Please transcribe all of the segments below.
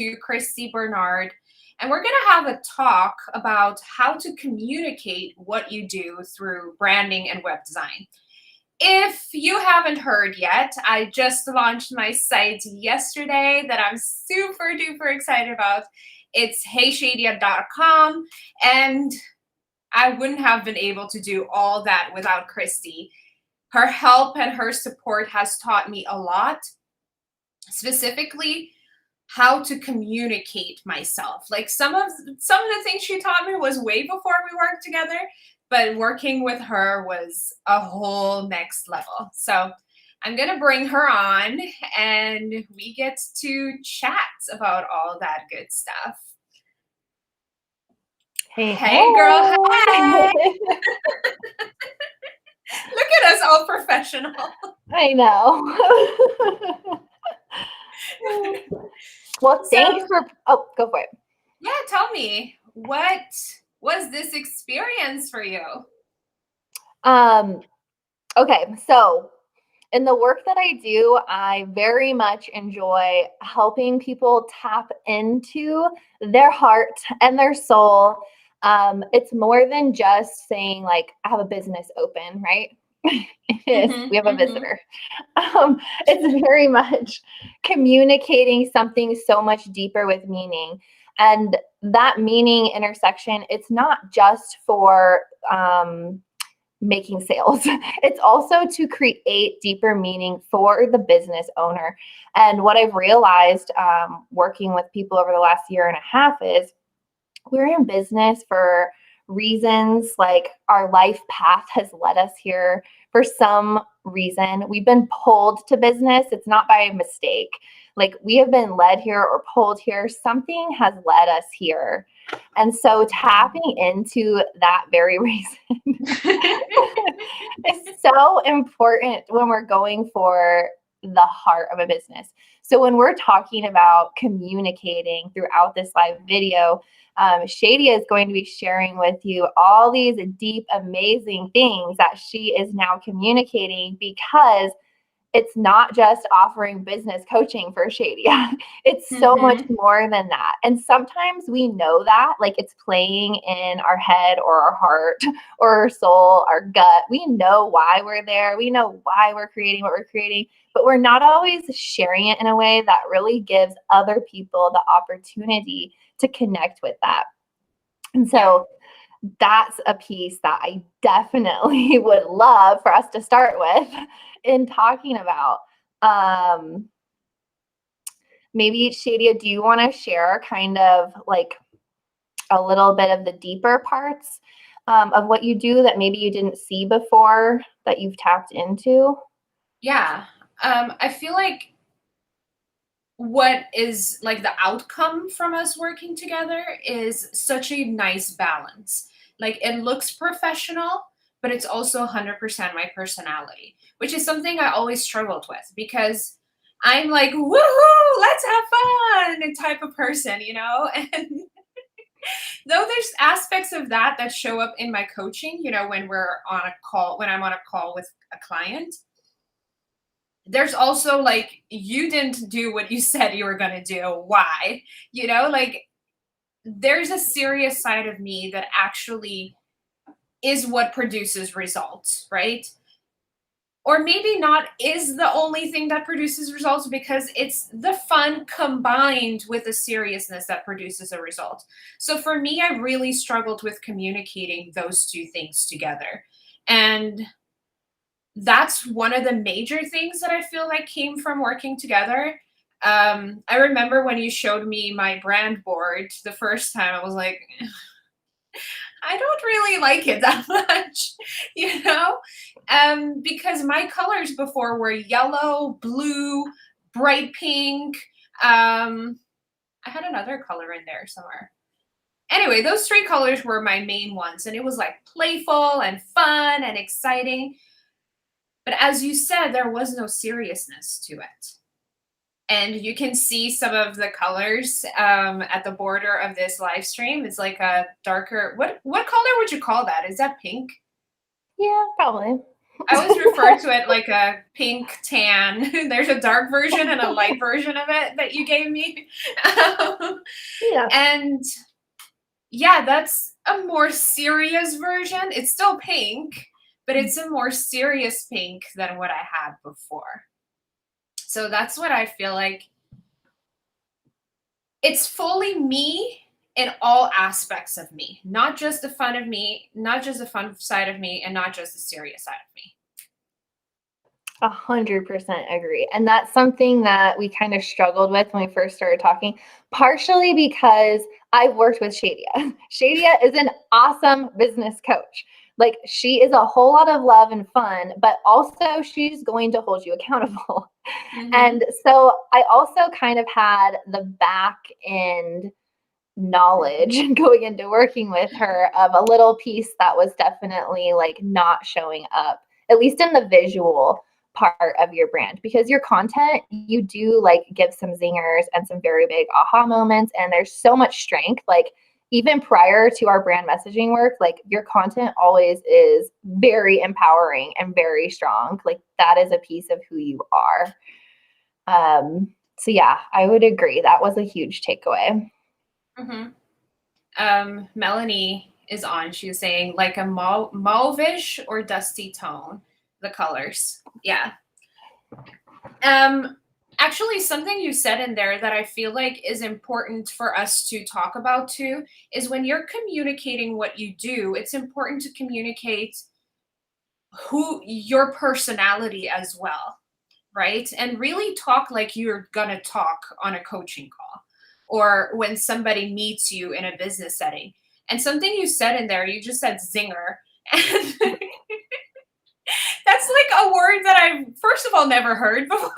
to Christy Bernard, and we're going to have a talk about how to communicate what you do through branding and web design. If you haven't heard yet, I just launched my site yesterday that I'm super duper excited about. It's heyshadia.com, and I wouldn't have been able to do all that without Christy. Her help and her support has taught me a lot, specifically how to communicate myself. Like some of the things she taught me was way before we worked together, but working with her was a whole next level. So I'm going to bring her on and we get to chat about all that good stuff. Hey, girl. Hi. Look at us, all professional. I know. Well, thanks for, go for it. Yeah, tell me, what was this experience for you? Okay, so in the work that I do, I very much enjoy helping people tap into their heart and their soul. It's more than just saying, like, I have a business open, right? It is. We have a visitor. It's very much communicating something so much deeper with meaning. And that meaning intersection, it's not just for making sales. It's also to create deeper meaning for the business owner. And what I've realized working with people over the last year and a half is we're in business for reasons, like our life path has led us here for some reason. We've been pulled to business. It's not by mistake. Like we have been led here or pulled here. Something has led us here. And so tapping into that very reason is so important when we're going for the heart of a business. So when we're talking about communicating throughout this live video, Shadia is going to be sharing with you all these deep, amazing things that she is now communicating, because it's not just offering business coaching for Shadia. It's so much more than that. And sometimes we know that, like it's playing in our head or our heart or our soul, our gut. We know why we're there. We know why we're creating what we're creating, but we're not always sharing it in a way that really gives other people the opportunity to connect with that. And so that's a piece that I definitely would love for us to start with in talking about. Maybe Shadia, do you want to share kind of like a little bit of the deeper parts of what you do that maybe you didn't see before that you've tapped into? Yeah. I feel like what is like the outcome from us working together is such a nice balance. Like it looks professional, but it's also 100% my personality, which is something I always struggled with because I'm like, woohoo, let's have fun type of person, you know? And though there's aspects of that that show up in my coaching, you know, when I'm on a call with a client, there's also like, you didn't do what you said you were going to do. Why? You know, like there's a serious side of me that actually is what produces results, right? Or maybe not is the only thing that produces results, because it's the fun combined with the seriousness that produces a result. So for me, I really struggled with communicating those two things together. And that's one of the major things that I feel like came from working together. I remember when you showed me my brand board the first time, I was like, I don't really like it that much, you know, because my colors before were yellow, blue, bright pink. I had another color in there somewhere. Anyway, those three colors were my main ones, and it was like playful and fun and exciting. But as you said, there was no seriousness to it. And you can see some of the colors at the border of this live stream. It's like a darker, what color would you call that? Is that pink? Yeah, probably. I always refer to it like a pink tan. There's a dark version and a light version of it that you gave me. Yeah. And yeah, that's a more serious version. It's still pink, but it's a more serious pink than what I had before. So that's what I feel like. It's fully me in all aspects of me, not just the fun of me, not just the fun side of me, and not just the serious side of me. 100% agree. And that's something that we kind of struggled with when we first started talking, partially because I've worked with Shadia. Shadia is an awesome business coach. Like, she is a whole lot of love and fun, but also she's going to hold you accountable. Mm-hmm. And so I also kind of had the back end knowledge going into working with her of a little piece that was definitely like not showing up, at least in the visual part of your brand, because your content, you do like give some zingers and some very big aha moments, and there's so much strength. Like, even prior to our brand messaging work, like, your content always is very empowering and very strong. Like, that is a piece of who you are. So yeah, I would agree. That was a huge takeaway. Mm-hmm. Melanie is on. She was saying like a mauvish or dusty tone, the colors. Yeah. Actually, something you said in there that I feel like is important for us to talk about too is when you're communicating what you do, it's important to communicate who your personality as well, right? And really talk like you're gonna talk on a coaching call or when somebody meets you in a business setting. And something you said in there, you just said zinger. And that's like a word that I've, first of all, never heard before.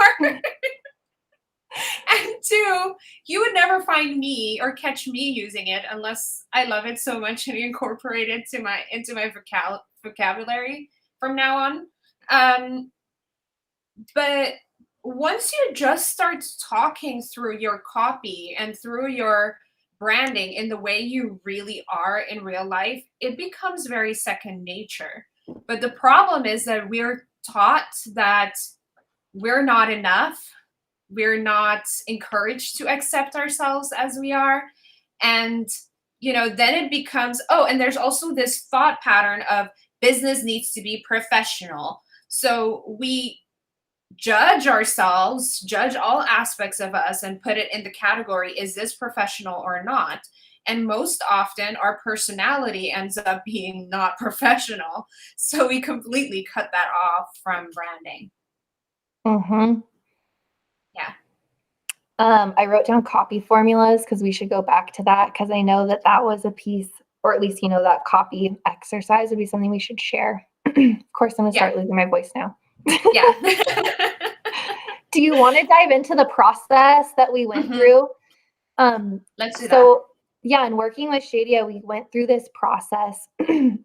And two, you would never find me or catch me using it unless I love it so much and incorporate it into my vocabulary from now on. But once you just start talking through your copy and through your branding in the way you really are in real life, it becomes very second nature. But the problem is that we're taught that we're not enough. We're not encouraged to accept ourselves as we are. And, then it becomes, oh, and there's also this thought pattern of business needs to be professional. So we judge ourselves, judge all aspects of us, and put it in the category, is this professional or not? And most often, our personality ends up being not professional. So we completely cut that off from branding. Mm-hmm. Yeah. I wrote down copy formulas because we should go back to that, because I know that was a piece, or at least, that copy exercise would be something we should share. Of course, I'm going to start losing my voice now. Yeah. Do you want to dive into the process that we went through? Let's do that. Yeah, in working with Shadia, we went through this process and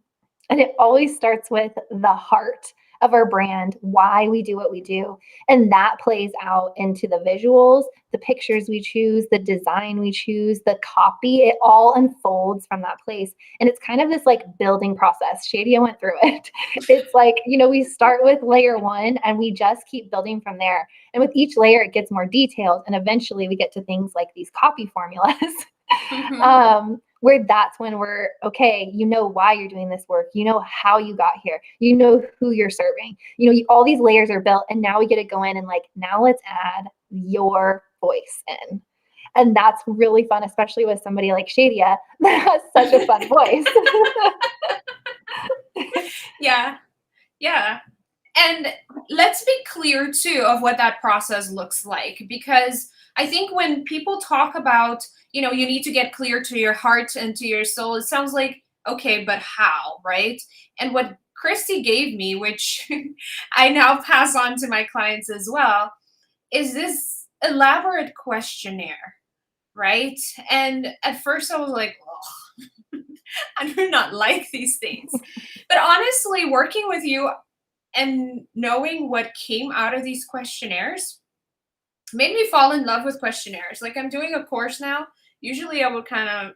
it always starts with the heart of our brand, why we do what we do. And that plays out into the visuals, the pictures we choose, the design we choose, the copy. It all unfolds from that place. And it's kind of this like building process. Shadia went through it. It's like, we start with layer one and we just keep building from there. And with each layer, it gets more detailed. And eventually we get to things like these copy formulas. Where that's when we're okay, why you're doing this work, how you got here, who you're serving, all these layers are built, and now we get to go in and like, now let's add your voice in. And that's really fun, especially with somebody like Shadia that has such a fun voice. Yeah. And let's be clear too of what that process looks like, because I think when people talk about, you need to get clear to your heart and to your soul, it sounds like, okay, but how, right? And what Christy gave me, which I now pass on to my clients as well, is this elaborate questionnaire, right? And at first I was like, oh, I do not like these things. But honestly, working with you and knowing what came out of these questionnaires made me fall in love with questionnaires. Like, I'm doing a course now. Usually I would kind of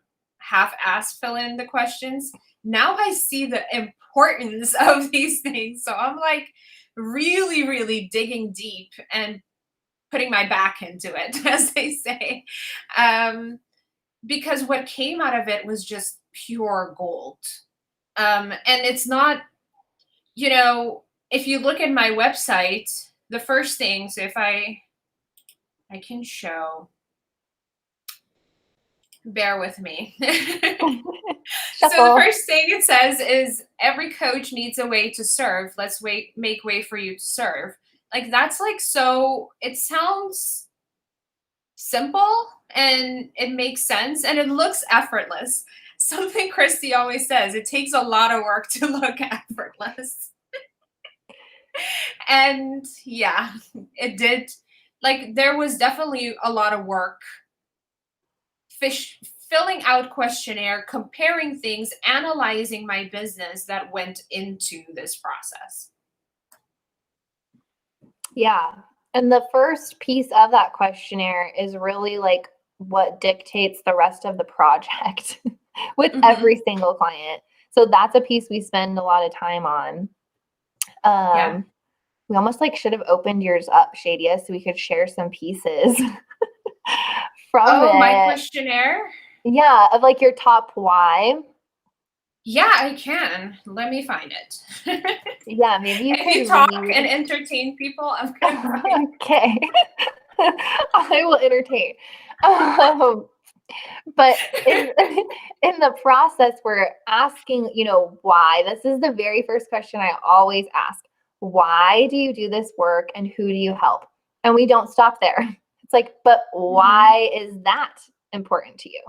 half-assed fill in the questions. Now I see the importance of these things. So I'm like really, really digging deep and putting my back into it, as they say. Because what came out of it was just pure gold. And it's not, if you look at my website, the first things, if I can show, bear with me. So the first thing it says is every coach needs a way to serve. Let's make way for you to serve. Like that's like, so it sounds simple and it makes sense and it looks effortless. Something Christy always says, it takes a lot of work to look effortless. And yeah, it did. Like there was definitely a lot of work filling out questionnaire, comparing things, analyzing my business that went into this process. Yeah. And the first piece of that questionnaire is really like what dictates the rest of the project with every single client. So that's a piece we spend a lot of time on. Yeah. We almost like should have opened yours up, Shadia, so we could share some pieces from it. My questionnaire? Yeah, of like your top why. Yeah, I can. Let me find it. Yeah, maybe you if could you talk and entertain people, I'm gonna find Okay. I will entertain. But in the process, we're asking, why. This is the very first question I always ask. Why do you do this work and who do you help? And we don't stop there. It's like, but why is that important to you?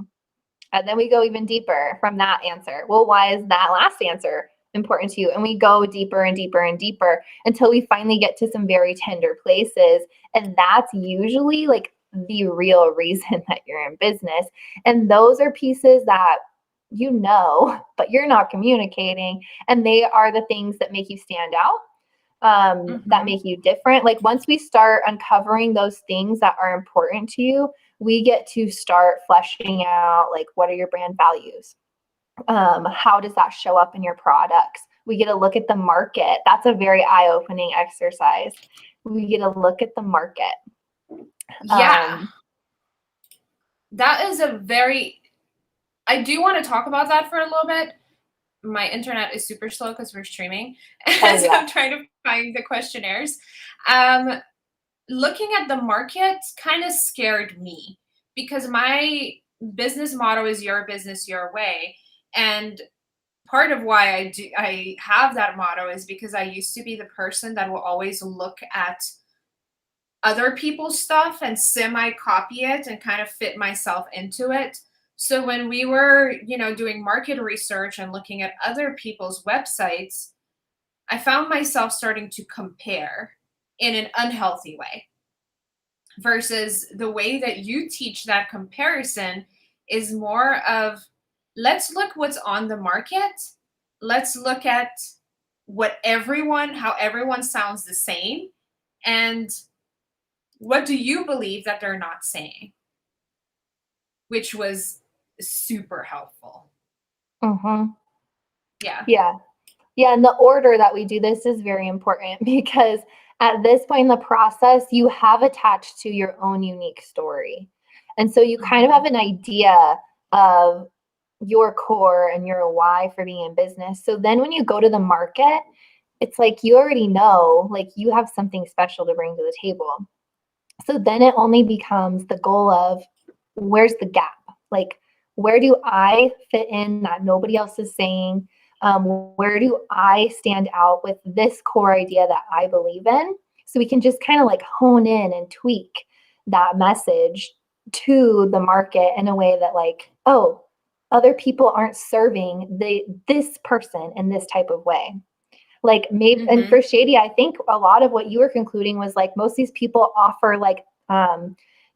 And then we go even deeper from that answer. Well, why is that last answer important to you? And we go deeper and deeper and deeper until we finally get to some very tender places. And that's usually like the real reason that you're in business. And those are pieces that but you're not communicating. And they are the things that make you stand out, that make you different. Like once we start uncovering those things that are important to you, we get to start fleshing out, like, what are your brand values? How does that show up in your products? We get to look at the market. That's a very eye-opening exercise. We get to look at the market. Yeah. That is I do want to talk about that for a little bit. My internet is super slow because we're streaming. So I'm trying to find the questionnaires. Looking at the market kind of scared me because my business motto is your business, your way. And part of why I have that motto is because I used to be the person that will always look at other people's stuff and semi-copy it and kind of fit myself into it. So when we were, doing market research and looking at other people's websites, I found myself starting to compare in an unhealthy way versus the way that you teach that comparison is more of, let's look what's on the market. Let's look at how everyone sounds the same. And what do you believe that they're not saying? Which was super helpful. Yeah. And the order that we do this is very important because at this point in the process, you have attached to your own unique story. And so you kind of have an idea of your core and your why for being in business. So then when you go to the market, it's like you already know, like you have something special to bring to the table. So then it only becomes the goal of where's the gap? Like, where do I fit in that nobody else is saying? Where do I stand out with this core idea that I believe in? So we can just kind of like hone in and tweak that message to the market in a way that like, oh, other people aren't serving this person in this type of way. Like maybe, and for Shady, I think a lot of what you were concluding was like most of these people offer like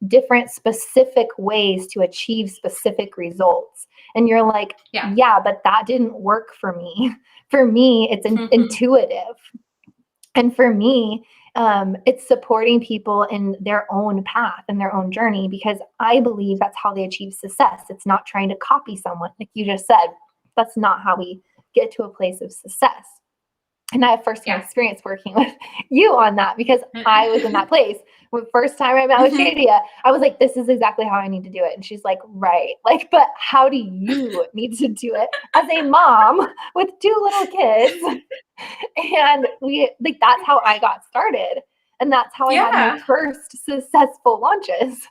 different specific ways to achieve specific results. And you're like, yeah, but that didn't work for me. For me, it's intuitive. And for me, it's supporting people in their own path and their own journey, because I believe that's how they achieve success. It's not trying to copy someone. Like you just said, that's not how we get to a place of success. And I have firsthand experience working with you on that, because I was in that place. When first time I met with Shadia, I was like, this is exactly how I need to do it. And she's like, right. Like, but how do you need to do it as a mom with 2 little kids? And that's how I got started. And that's how I had my first successful launches,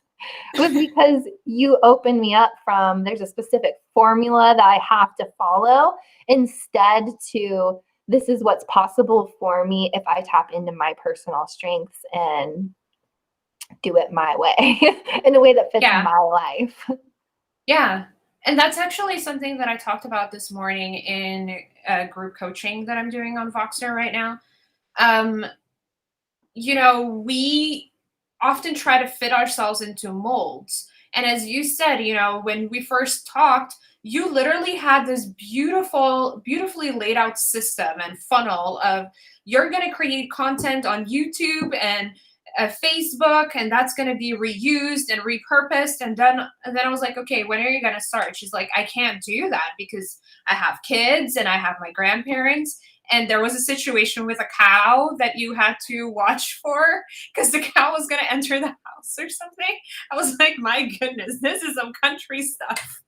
was because you opened me up from, there's a specific formula that I have to follow, instead to, this is what's possible for me if I tap into my personal strengths and do it my way in a way that fits my life. Yeah. And that's actually something that I talked about this morning in group coaching that I'm doing on Voxer right now. We often try to fit ourselves into molds. And as you said, when we first talked, you literally had this beautifully laid out system and funnel of, you're going to create content on YouTube and Facebook, and that's going to be reused and repurposed. And then I was like, okay, when are you going to start? She's like, I can't do that because I have kids and I have my grandparents. And there was a situation with a cow that you had to watch for because the cow was going to enter the house or something. I was like, my goodness, this is some country stuff.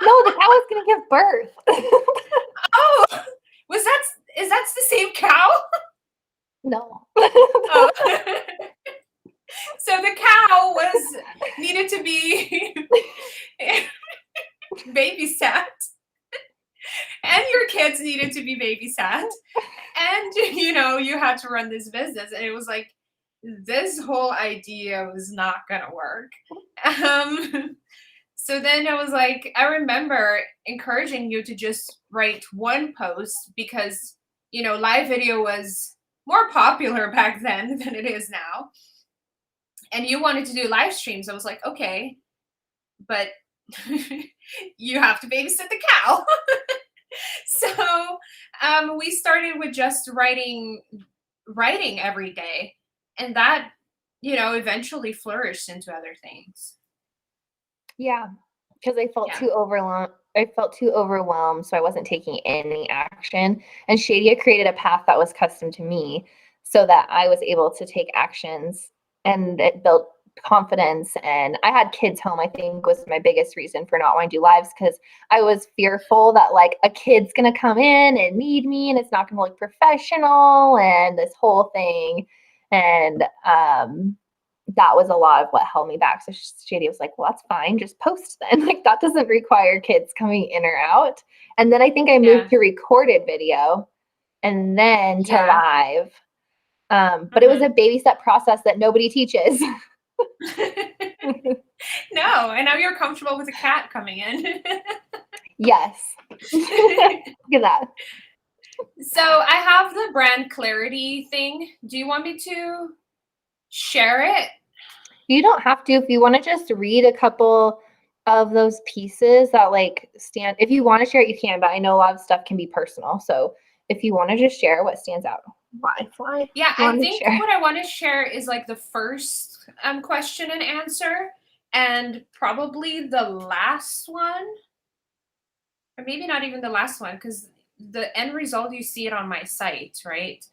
No, the cow was going to give birth. Oh, is that the same cow? No. Oh. So the cow needed to be babysat. And your kids needed to be babysat. And, you had to run this business. And it was like, this whole idea was not going to work. So then I was like, I remember encouraging you to just write one post because, live video was more popular back then than it is now. And you wanted to do live streams. I was like, okay, but you have to babysit the cow. So we started with just writing every day, and that eventually flourished into other things. Yeah, because I felt too overwhelmed, so I wasn't taking any action. And Shadia created a path that was custom to me, so that I was able to take actions, and it built confidence. And I had kids home, I think, was my biggest reason for not wanting to do lives, because I was fearful that like a kid's gonna come in and need me and it's not gonna look professional and this whole thing. And that was a lot of what held me back. So Shady was like, well, that's fine, just post then. Like, that doesn't require kids coming in or out. And then I think I moved to recorded video and then to live. But it was a baby step process that nobody teaches. No, and now you're comfortable with a cat coming in. Yes. Look at that. So I have the brand clarity thing. Do you want me to share it? You don't have to. If you want to just read a couple of those pieces that like stand, if you want to share it, you can, but I know a lot of stuff can be personal. So if you want to just share what stands out. Why? Yeah, I think what I want to share is like the first question and answer, and probably the last one, or maybe not even the last one, because the end result, you see it on my site, right?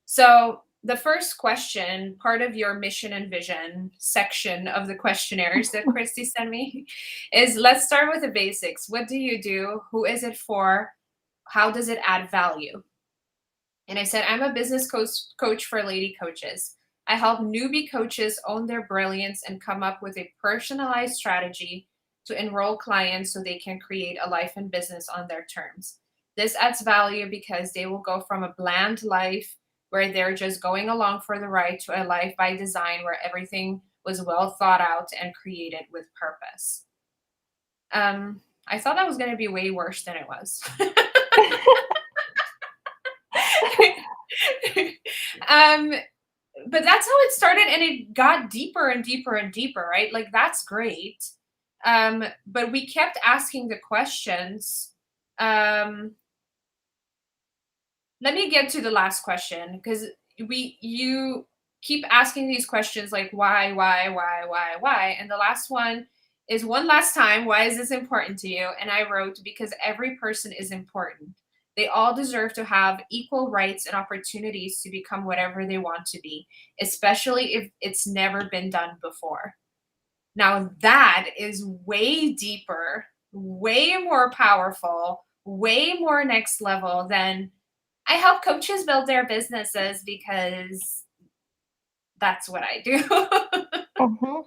So the first question, part of your mission and vision section of the questionnaires that Christy sent me, is let's start with the basics. What do you do? Who is it for? How does it add value? And I said, I'm a business coach for lady coaches. I help newbie coaches own their brilliance and come up with a personalized strategy to enroll clients so they can create a life and business on their terms. This adds value because they will go from a bland life where they're just going along for the ride to a life by design where everything was well thought out and created with purpose. I thought that was going to be way worse than it was. But that's how it started, and it got deeper and deeper and deeper, right? Like, that's great. But we kept asking the questions. Let me get to the last question, because you keep asking these questions like why, and the last one is one last time, why is this important to you? And I wrote, because every person is important. They all deserve to have equal rights and opportunities to become whatever they want to be, especially if it's never been done before. Now that is way deeper, way more powerful, way more next level than I help coaches build their businesses because that's what I do. Mhm.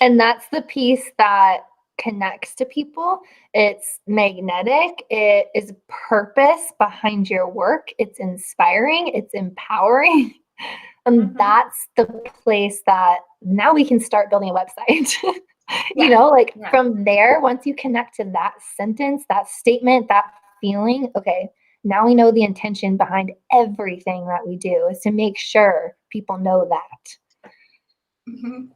And that's the piece that connects to people. It's magnetic. It is purpose behind your work. It's inspiring. It's empowering. And Mhm. that's the place that now we can start building a website. Yeah, Like yeah. from there, once you connect to that sentence, that statement, that feeling, okay, now we know the intention behind everything that we do is to make sure people know that. Mhm.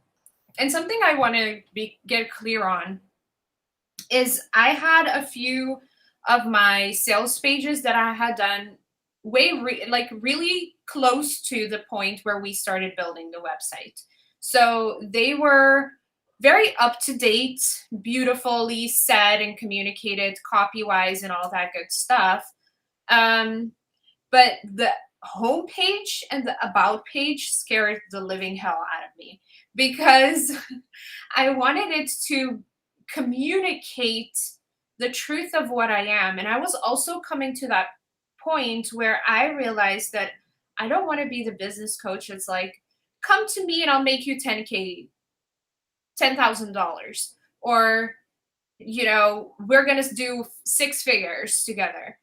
And something I want to get clear on is I had a few of my sales pages that I had done like really close to the point where we started building the website. So they were very up to date, beautifully said and communicated copy wise and all that good stuff. Um, but the homepage and the about page scared the living hell out of me because I wanted it to communicate the truth of what I am. And I was also coming to that point where I realized that I don't want to be the business coach that's like, come to me and I'll make you 10K, $10,000. Or, we're going to do six figures together.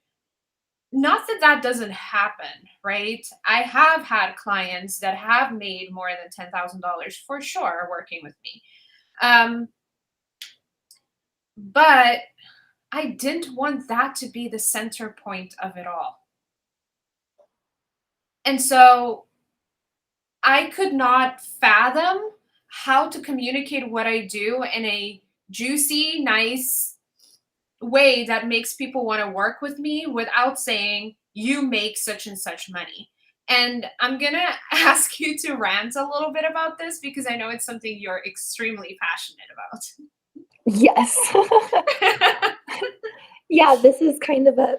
Not that that doesn't happen, right? I have had clients that have made more than $10,000 for sure working with me. Um, but I didn't want that to be the center point of it all. And so I could not fathom how to communicate what I do in a juicy, nice way that makes people want to work with me without saying, you make such and such money. And I'm going to ask you to rant a little bit about this because I know it's something you're extremely passionate Yes. about. Yeah, this is kind of a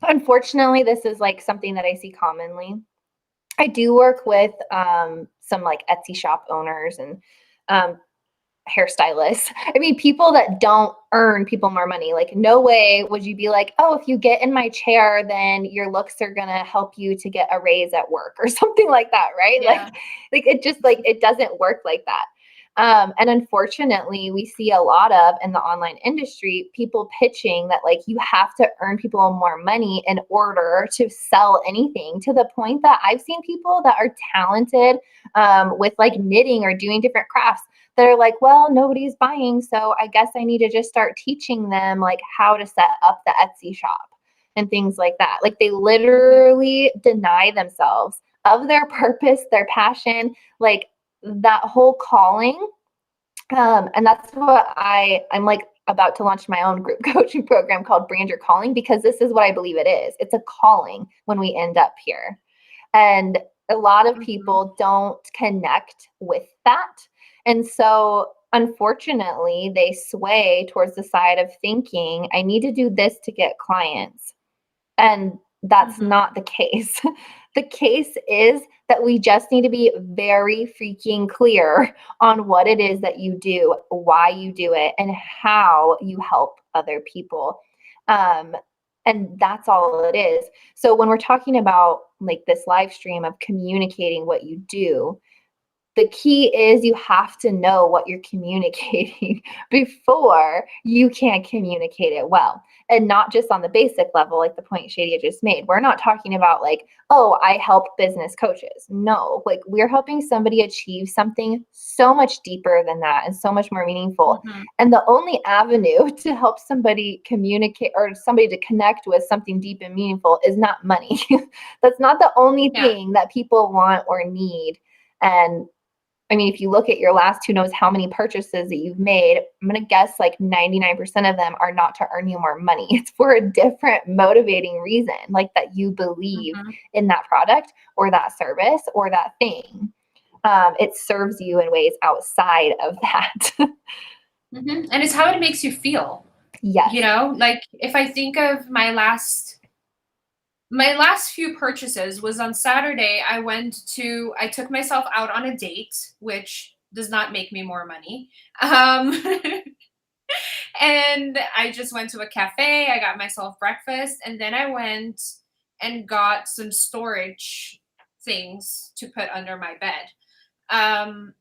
unfortunately, this is like something that I see commonly. I do work with some like Etsy shop owners and um, hairstylists. I mean, people that don't earn people more money. Like, no way would you be like, oh, if you get in my chair, then your looks are gonna help you to get a raise at work or something like that, right? Yeah. Like it just like it doesn't work like that. And unfortunately, we see a lot of in the online industry people pitching that like you have to earn people more money in order to sell anything. To the point that I've seen people that are talented with like knitting or doing different crafts that are like, well, nobody's buying, so I guess I need to just start teaching them like how to set up the Etsy shop and things like that. Like they literally deny themselves of their purpose, their passion, like that whole calling. And that's what I'm like about to launch my own group coaching program called Brand Your Calling, because this is what I believe it is. It's a calling when we end up here. And a lot of Mhm. people don't connect with that. And so, unfortunately, they sway towards the side of thinking, I need to do this to get clients. And that's Mhm. not the case. The case is that we just need to be very freaking clear on what it is that you do, why you do it, and how you help other people. Um, and that's all it is. So when we're talking about like this live stream of communicating what you do, the key is you have to know what you're communicating before you can communicate it well. And not just on the basic level, like the point Shadia just made. We're not talking about like, oh, I help business coaches. No, like we're helping somebody achieve something so much deeper than that and so much more meaningful. Mhm. And the only avenue to help somebody communicate or somebody to connect with something deep and meaningful is not money. That's not the only Yeah. thing that people want or need. And I mean, if you look at your last, who knows how many purchases that you've made, I'm going to guess like 99% of them are not to earn you more money. It's for a different motivating reason, like that you believe Mhm. in that product or that service or that thing. It serves you in ways outside of that. And it's how it makes you feel. Yes. Like if I think of my last few purchases was on Saturday. I took myself out on a date, which does not make me more money. Um, and I just went to a cafe. I got myself breakfast, and then I went and got some storage things to put under my bed. Um,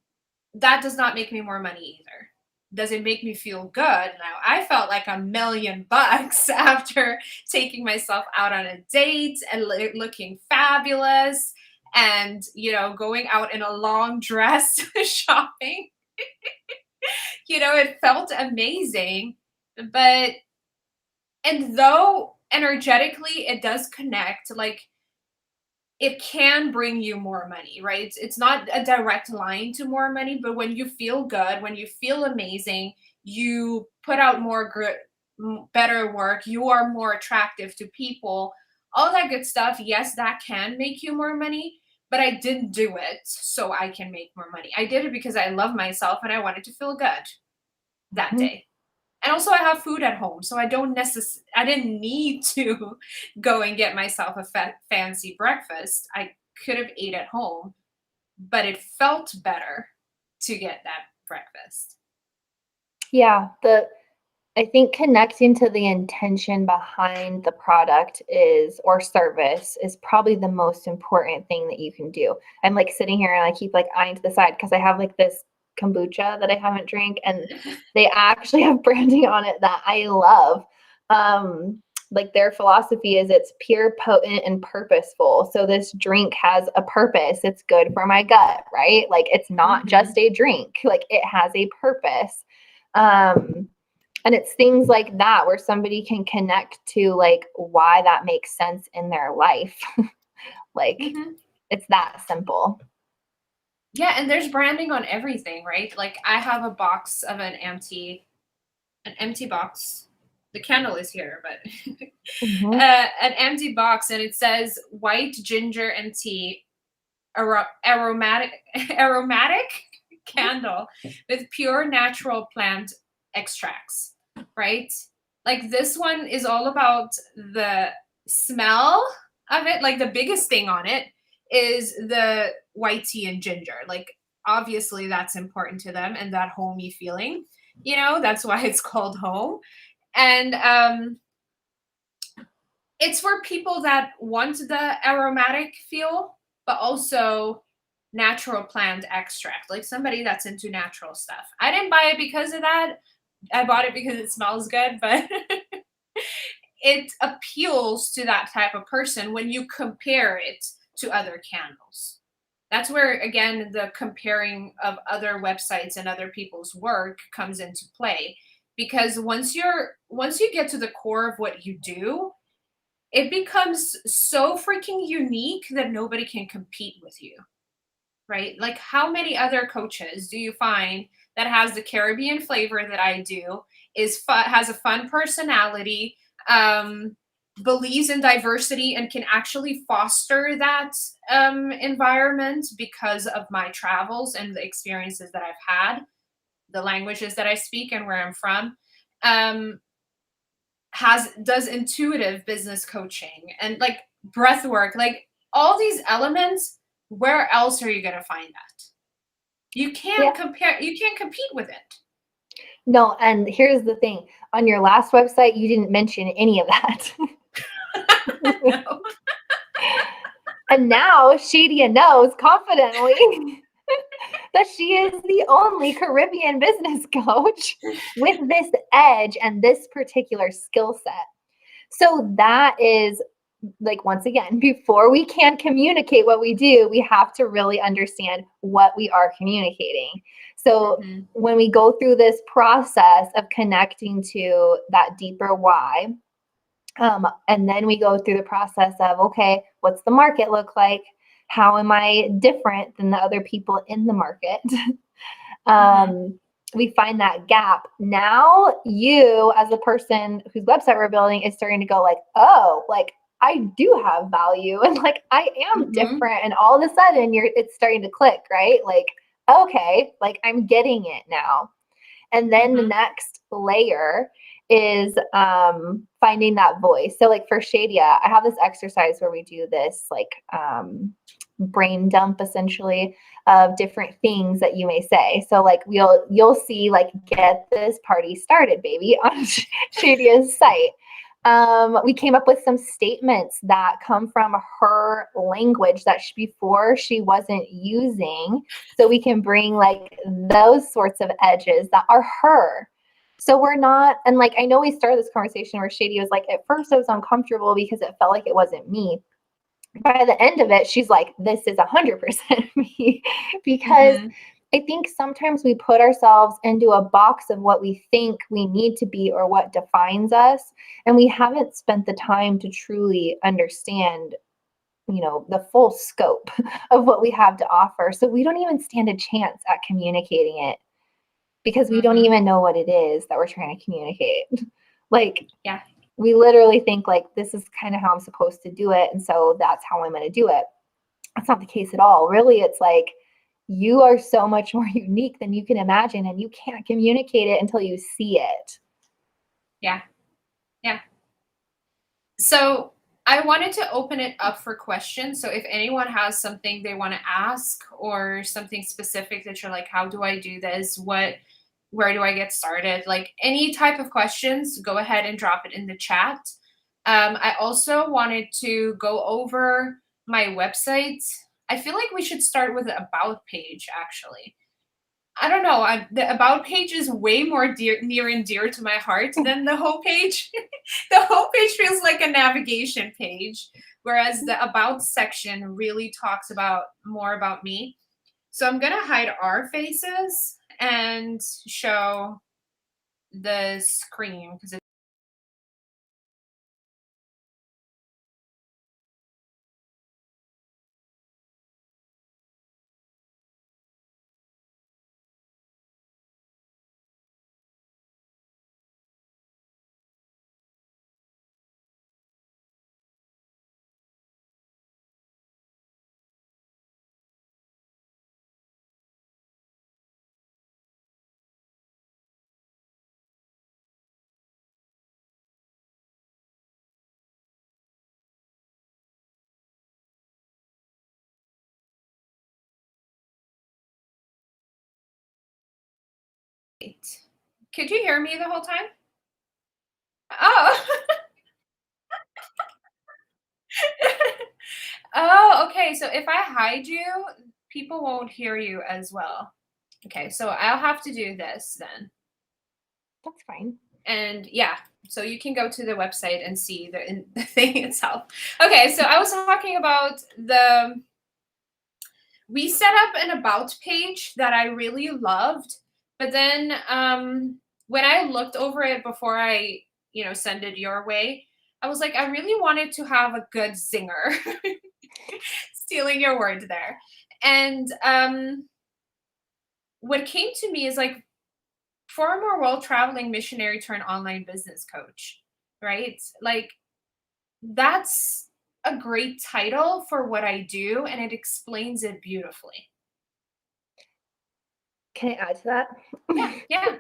that does not make me more money either. Does it make me feel good? Now, I felt like $1,000,000 after taking myself out on a date and looking fabulous and, going out in a long dress shopping. It felt amazing. But, and though energetically it does connect, like it can bring you more money, right? It's not a direct line to more money, but when you feel good, when you feel amazing, you put out better work, you are more attractive to people, all that good stuff. Yes, that can make you more money, but I didn't do it so I can make more money. I did it because I love myself and I wanted to feel good that Mhm. day. And also I have food at home, so I didn't need to go and get myself a fancy breakfast. I could have ate at home, but it felt better to get that breakfast. Yeah. I think connecting to the intention behind the product or service is probably the most important thing that you can do. I'm like sitting here and I keep like eyeing to the side because I have like this kombucha that I haven't drank and they actually have branding on it that I love. Like their philosophy is it's pure, potent, and purposeful. So this drink has a purpose. It's good for my gut, right? Like it's not Mhm. just a drink, like it has a purpose. Um, and it's things like that where somebody can connect to like why that makes sense in their life. Like Mhm. it's that simple. Yeah, and there's branding on everything, right? Like I have a box of an empty box. The candle is here, but Mhm. an empty box, and it says white ginger and tea aromatic aromatic candle with pure natural plant extracts, right? Like this one is all about the smell of it. Like the biggest thing on it is the white tea and ginger. Like obviously that's important to them and that homey feeling. That's why it's called home. And it's for people that want the aromatic feel, but also natural plant extract, like somebody that's into natural stuff. I didn't buy it because of that. I bought it because it smells good, but it appeals to that type of person when you compare it to other candles. That's where, again, the comparing of other websites and other people's work comes into play. Because once you get to the core of what you do, it becomes so freaking unique that nobody can compete with you, right? Like how many other coaches do you find that has the Caribbean flavor that I do, has a fun personality, believes in diversity and can actually foster that environment because of my travels and the experiences that I've had, the languages that I speak and where I'm from. Um, does intuitive business coaching and like breath work, like all these elements. Where else are you going to find that? Yeah. You can't compete with it. No, and here's the thing. On your last website, you didn't mention any of that. No. And now Shadia knows confidently that she is the only Caribbean business coach with this edge and this particular skill set. So that is like, once again, before we can communicate what we do, we have to really understand what we are communicating. So Mhm. when we go through this process of connecting to that deeper why, and then we go through the process of, okay, what's the market look like? How am I different than the other people in the market? Mm-hmm. We find that gap. Now you, as the person whose website we're building, is starting to go like, oh, like I do have value and like I am Mm-hmm. different. And all of a sudden it's starting to click, right? Like, okay, like I'm getting it now. And then the Mm-hmm. next layer is finding that voice. So like for Shadia, I have this exercise where we do this like brain dump essentially of different things that you may say. So like you'll see like get this party started, baby, on Shadia's site. We came up with some statements that come from her language that before she wasn't using, so we can bring like those sorts of edges that are her. So we're not, and like I know we started this conversation where Shady was like, at first I was uncomfortable because it felt like it wasn't me. By the end of it, she's like, this is 100% me. Because Mm-hmm. I think sometimes we put ourselves into a box of what we think we need to be or what defines us. And we haven't spent the time to truly understand, the full scope of what we have to offer. So we don't even stand a chance at communicating it because we don't Mm-hmm. even know what it is that we're trying to communicate. Like, Yeah. we literally think like this is kind of how I'm supposed to do it, and so that's how I'm going to do it. That's not the case at all. Really, it's like you are so much more unique than you can imagine, and you can't communicate it until you see it. Yeah. Yeah. So I wanted to open it up for questions. So if anyone has something they want to ask or something specific that you're like, how do I do this? Where do I get started? Like any type of questions, go ahead and drop it in the chat. I also wanted to go over my website. I feel like we should start with the about page actually. I don't know. The about page is way more near and dear to my heart than the home page. The home page feels like a navigation page, whereas the about section really talks about more about me. So I'm gonna hide our faces and show the screen because could you hear me the whole time? Oh. Oh, okay. So if I hide you, people won't hear you as well. Okay, so I'll have to do this then. That's fine. And yeah, so you can go to the website and see the thing itself. Okay, so I was talking about we set up an about page that I really loved, but then when I looked over it before I, send it your way, I was like, I really wanted to have a good zinger. Stealing your word there. And what came to me is like former world traveling missionary turned online business coach, right? Like that's a great title for what I do, and it explains it beautifully. Can I add to that? Yeah, yeah.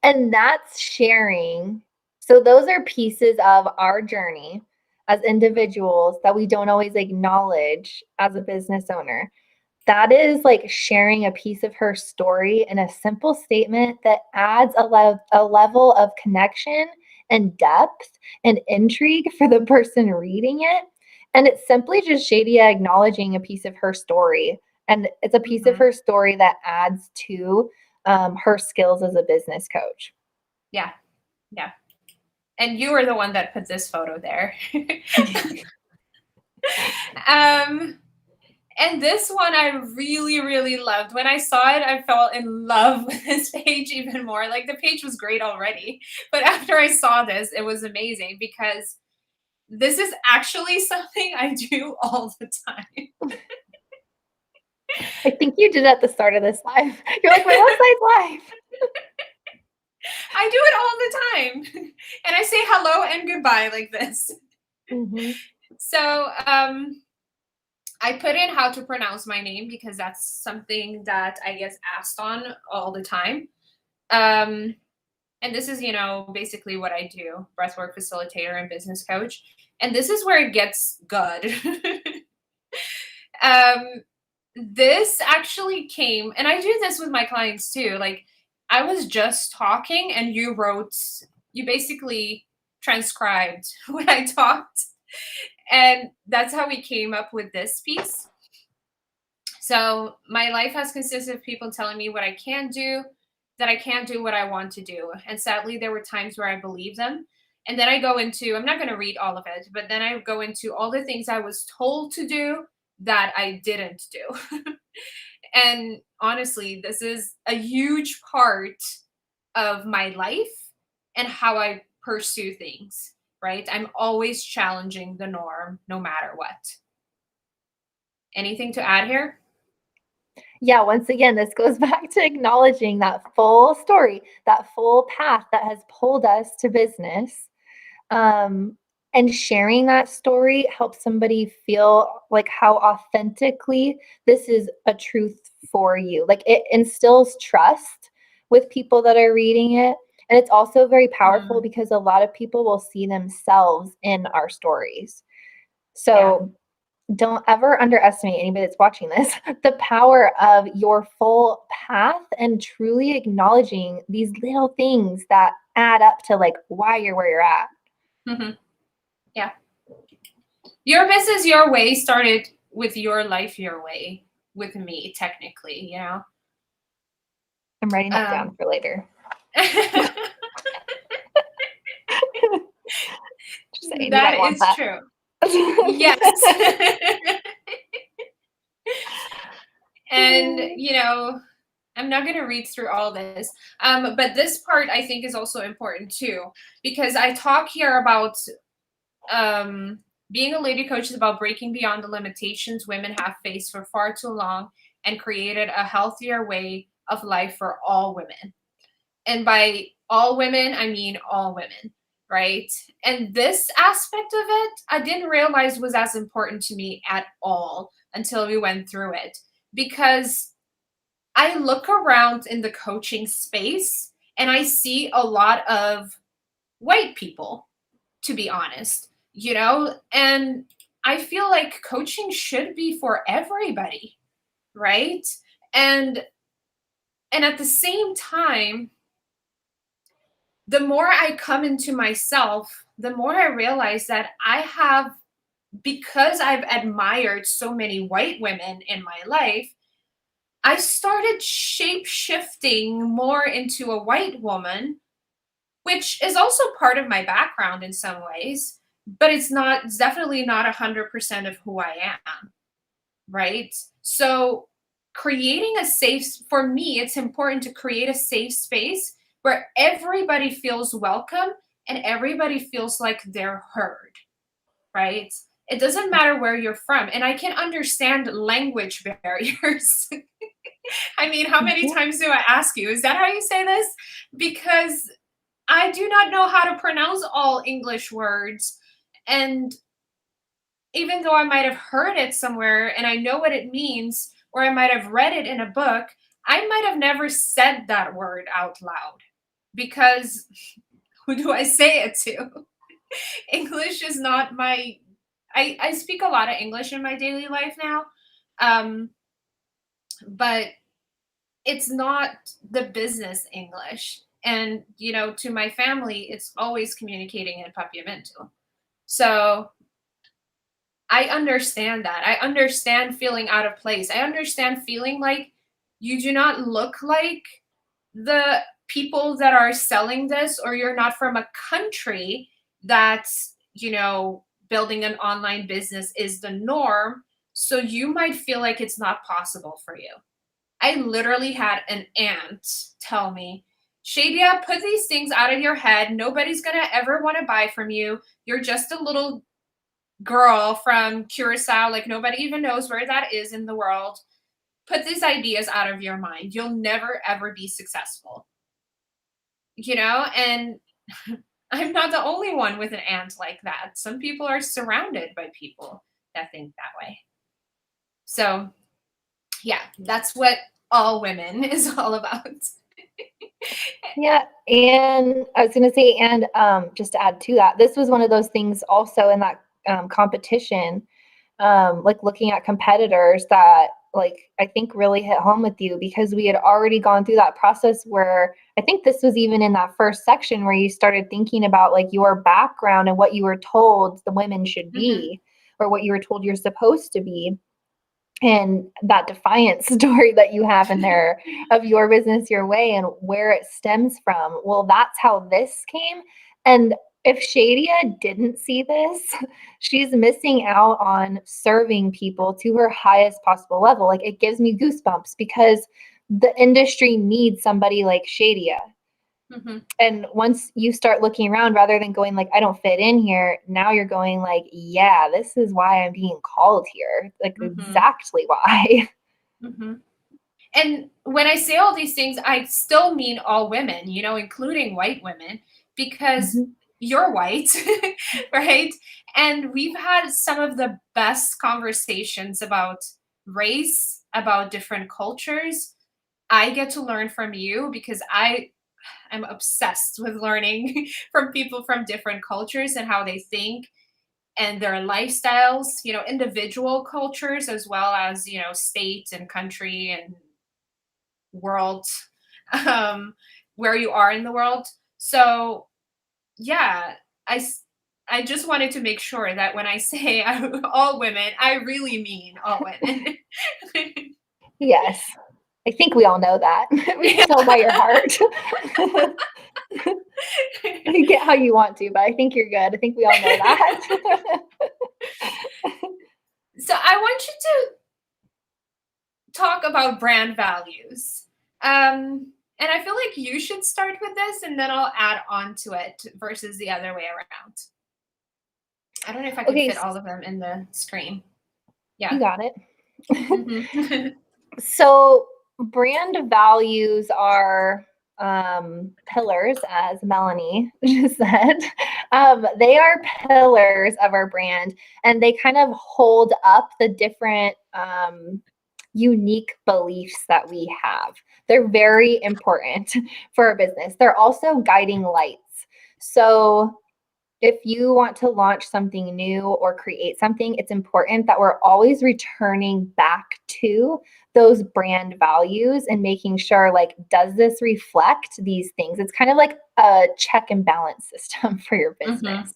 And that's sharing. So those are pieces of our journey as individuals that we don't always acknowledge as a business owner. That is like sharing a piece of her story in a simple statement that adds a level of connection and depth and intrigue for the person reading it. And it's simply just Shadia acknowledging a piece of her story. And it's a piece of Hmm. her story that adds to her skills as a business coach. Yeah, yeah. And you were the one that put this photo there. um And this one I really, really loved. When I saw it, I fell in love with this page even more. Like the page was great already. But after I saw this, it was amazing because this is actually something I do all the time. I think you did at the start of this live. You're like, my website's live. I do it all the time. And I say hello and goodbye like this. Mm-hmm. So I put in how to pronounce my name because that's something that I get asked on all the time. And this is, basically what I do, breathwork facilitator and business coach. And this is where it gets good. This actually came, and I do this with my clients too. Like, I was just talking and you basically transcribed when I talked. And that's how we came up with this piece. So my life has consisted of people telling me what I can do, that I can't do what I want to do. And sadly, there were times where I believed them. And then I go into, I'm not going to read all of it, but then I go into all the things I was told to do that I didn't do. And honestly, this is a huge part of my life and how I pursue things, right? I'm always challenging the norm no matter what. Anything to add here? Yeah, once again, this goes back to acknowledging that full story, that full path that has pulled us to business. And sharing that story helps somebody feel like how authentically this is a truth for you. Like it instills trust with people that are reading it. And it's also very powerful because a lot of people will see themselves in our stories. So don't ever underestimate anybody that's watching this, the power of your full path and truly acknowledging these little things that add up to like why you're where you're at. Mm-hmm. Yeah. Your business, your way started with your life, your way with me, technically, I'm writing that down for later. Just saying, that is true. Yes. And, I'm not going to read through all this, but this part I think is also important too, because I talk here about being a lady coach is about breaking beyond the limitations women have faced for far too long and created a healthier way of life for all women. And by all women, I mean all women, right? And this aspect of it, I didn't realize was as important to me at all until we went through it. Because I look around in the coaching space and I see a lot of white people, to be honest, and I feel like coaching should be for everybody, right? And at the same time, the more I come into myself, the more I realize that because I've admired so many white women in my life, I started shape shifting more into a white woman, which is also part of my background in some ways, but it's definitely not 100% of who I am, right? So for me, it's important to create a safe space where everybody feels welcome and everybody feels like they're heard, right? It doesn't matter where you're from. And I can understand language barriers. I mean, how many times do I ask you, is that how you say this? Because I do not know how to pronounce all English words. And even though I might have heard it somewhere and I know what it means, or I might have read it in a book, I might have never said that word out loud because who do I say it to? English is not I speak a lot of English in my daily life now, but it's not the business English. And, to my family, it's always communicating in papiamento. So I understand that. I understand feeling out of place. I understand feeling like you do not look like the people that are selling this, or you're not from a country that's, building an online business is the norm. So you might feel like it's not possible for you. I literally had an aunt tell me, Shadia, put these things out of your head. Nobody's going to ever want to buy from you. You're just a little girl from Curacao. Like, nobody even knows where that is in the world. put these ideas out of your mind. You'll never ever be successful. And I'm not the only one with an aunt like that. Some people are surrounded by people that think that way. So, yeah, that's what all women is all about. Yeah, and I was gonna say, and just to add to that, this was one of those things also in that competition, like looking at competitors that like I think really hit home with you because we had already gone through that process where I think this was even in that first section where you started thinking about like your background and what you were told the women should be or what you were told you're supposed to be. And that defiance story that you have in there of your business your way and where it stems from. Well, that's how this came. And if Shadia didn't see this, she's missing out on serving people to her highest possible level. Like it gives me goosebumps because the industry needs somebody like Shadia. And once you start looking around rather than going like I don't fit in here, now you're going like yeah, this is why I'm being called here, like exactly why. And when I say all these things, I still mean all women, including white women, because you're white, right? And we've had some of the best conversations about race, about different cultures. I get to learn from you because I'm obsessed with learning from people from different cultures and how they think and their lifestyles, individual cultures as well as, state and country and world, um, where you are in the world. So, yeah, I just wanted to make sure that when I say all women, I really mean all women. Yes, I think we all know that. We can tell by your heart. You get how you want to, but I think you're good. I think we all know that. So I want you to talk about brand values. And I feel like you should start with this and then I'll add on to it versus the other way around. I don't know if I can Okay, fit all of them in the screen. you Yeah. got it. So brand values are pillars, as Melanie just said. They are pillars of our brand, and they kind of hold up the different unique beliefs that we have. They're very important for our business. They're also guiding lights. So if you want to launch something new or create something, it's important that we're always returning back to those brand values and making sure, like, does this reflect these things? It's kind of like a check and balance system for your business.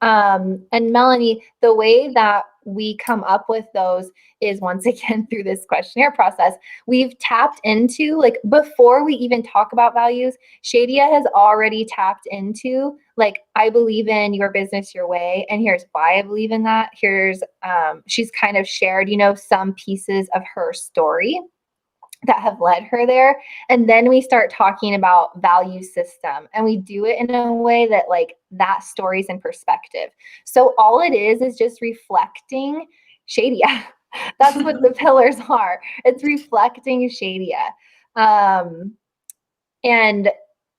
And Melanie, the way that we come up with those is once again through this questionnaire process. We've tapped into, like, before we even talk about values, Shadia has already tapped into, like, I believe in your business your way, and here's why I believe in that. Here's she's kind of shared, some pieces of her story that have led her there. And then we start talking about value system, and we do it in a way that, like, that story's in perspective. So all it is just reflecting Shadia. That's what the pillars are. It's reflecting Shadia. And